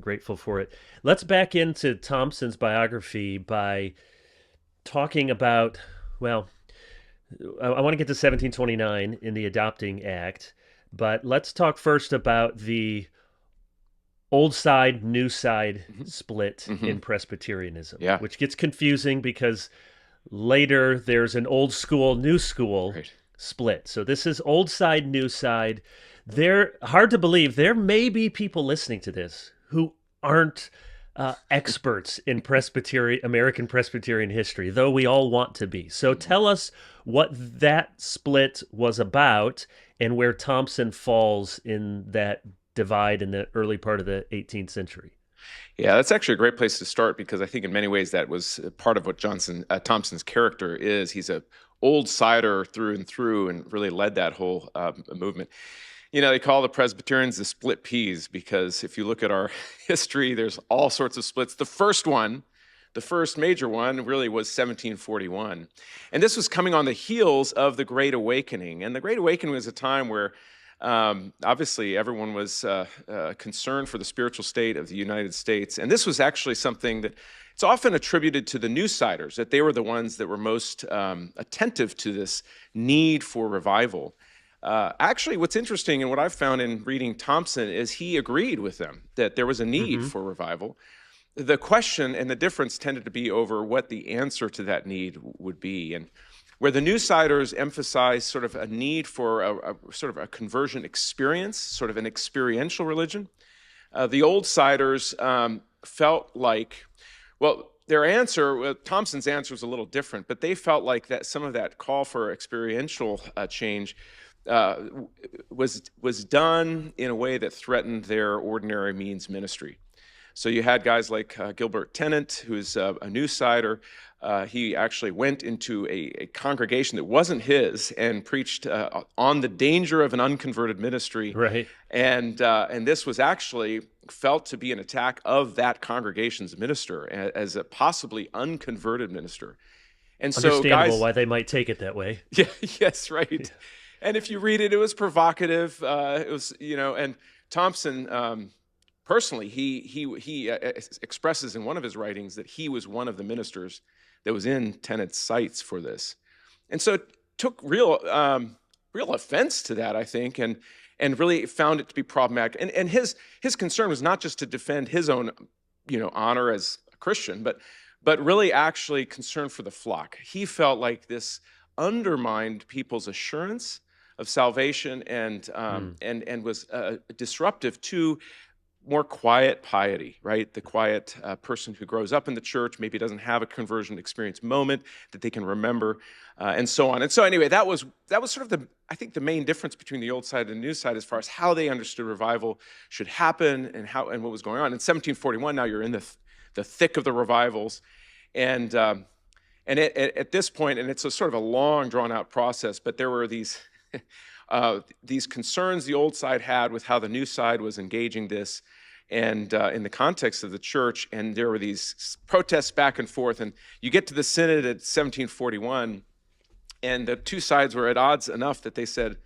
grateful for it. Let's back into Thompson's biography by talking about, well, I want to get to 1729 in the Adopting Act, but let's talk first about the old side, new side Hmm. split Hmm. in Presbyterianism, Yeah. which gets confusing because later there's an old school, new school Right. split. So this is old side, new side. They're hard to believe. There may be people listening to this who aren't experts in Presbyterian American Presbyterian history, though we all want to be. So Mhm. tell us what that split was about and where Thompson falls in that divide in the early part of the 18th century. Yeah, that's actually a great place to start because I think in many ways that was part of what Thompson's character is. He's a old cider through and through, and really led that whole movement. You know, they call the Presbyterians the split peas because if you look at our history, there's all sorts of splits. The first major one really was 1741. And this was coming on the heels of the Great Awakening. And the Great Awakening was a time where obviously everyone was concerned for the spiritual state of the United States. And this was actually something that it's often attributed to the Newsiders, that they were the ones that were most attentive to this need for revival. Actually, what's interesting and what I've found in reading Thompson is he agreed with them that there was a need Mm-hmm. for revival. The question and the difference tended to be over what the answer to that need would be. And where the Newsiders emphasized sort of a need for a sort of a conversion experience, sort of an experiential religion, the Old Siders felt like, well, their answer, Thompson's answer was a little different, but they felt like that some of that call for experiential change uh, was done in a way that threatened their ordinary means ministry. So you had guys like Gilbert Tennant, who's a New Sider. He actually went into a congregation that wasn't his and preached on the danger of an unconverted ministry. Right. And this was actually felt to be an attack of that congregation's minister as a possibly unconverted minister. And so, Understandable guys, why they might take it that way. yeah, yes, Yeah. right. And if you read it, it was provocative. It was, and Thompson personally, he expresses in one of his writings that he was one of the ministers that was in Tennant's sights for this, and so it took real offense to that, I think, and really found it to be problematic. And his concern was not just to defend his own, honor as a Christian, but really actually concern for the flock. He felt like this undermined people's assurance of salvation Mm. and was disruptive to more quiet piety, right? The quiet person who grows up in the church, maybe doesn't have a conversion experience moment that they can remember, and so on. And so, anyway, that was sort of I think the main difference between the old side and the new side as far as how they understood revival should happen and what was going on. In 1741, now you're in the thick of the revivals, and at this point, and it's a sort of a long, drawn out process, but there were these. These concerns the old side had with how the new side was engaging this, and in the context of the church, and there were these protests back and forth, and you get to the synod at 1741, and the two sides were at odds enough that they said,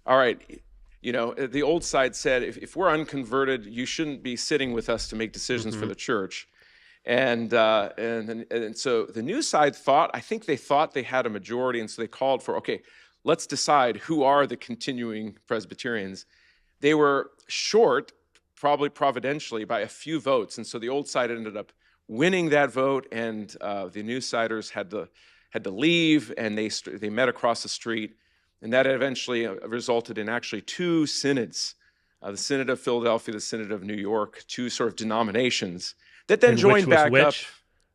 all right, the old side said, if we're unconverted, you shouldn't be sitting with us to make decisions for Mm-hmm. the church. And so the new side I think they thought they had a majority, and so they called for, okay, let's decide who are the continuing Presbyterians. They were short, probably providentially, by a few votes, and so the old side ended up winning that vote, and the new siders had to leave, and they met across the street, and that eventually resulted in actually two synods, the Synod of Philadelphia, the Synod of New York, two sort of denominations that then And which joined was back up. which?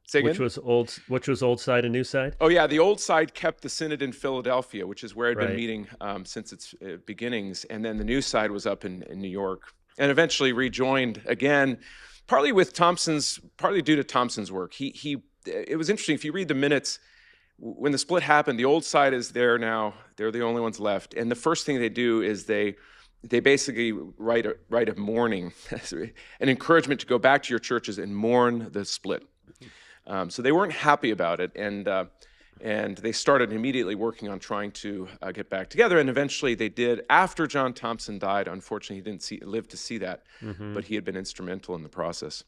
Say Which again? was old? Which was old side and new side? Oh, yeah, the old side kept the synod in Philadelphia, which is where it had been Right. meeting since its beginnings, and then the new side was up in New York, and eventually rejoined again, partly due to Thompson's work. It was interesting if you read the minutes when the split happened. The old side is there now; they're the only ones left, and the first thing they do is they basically write a mourning, an encouragement to go back to your churches and mourn the split. So they weren't happy about it, And they started immediately working on trying to get back together. And eventually they did. After John Thompson died, unfortunately, he didn't live to see that, Hmm. but he had been instrumental in the process.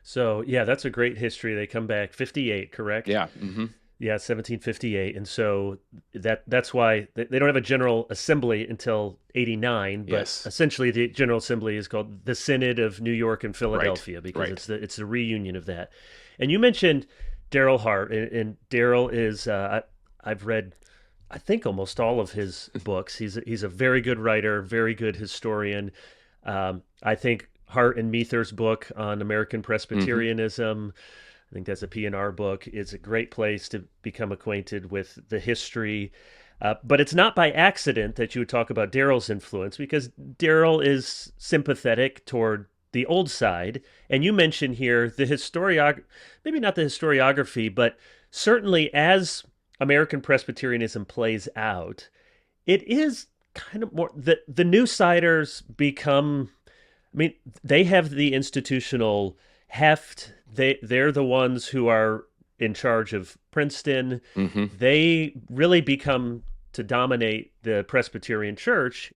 So yeah, that's a great history. They come back 58, correct? Yeah. Hmm. Yeah, 1758. And so that's why they don't have a General Assembly until 89, but Yes. essentially the General Assembly is called the Synod of New York and Right. Philadelphia because Right. it's the reunion of that. And you mentioned Daryl Hart, and Daryl is I've read I think almost all of his books. He's a very good writer, very good historian. I think Hart and Meether's book on American Hmm. Presbyterianism, I think that's a P&R book, is a great place to become acquainted with the history. But it's not by accident that you would talk about Daryl's influence because Daryl is sympathetic toward the old side. And you mentioned here the maybe not the historiography, but certainly as American Presbyterianism plays out, it is kind of more the new siders become, I mean, they have the institutional heft. They're the ones who are in charge of Princeton. Hmm. They really become to dominate the Presbyterian Church,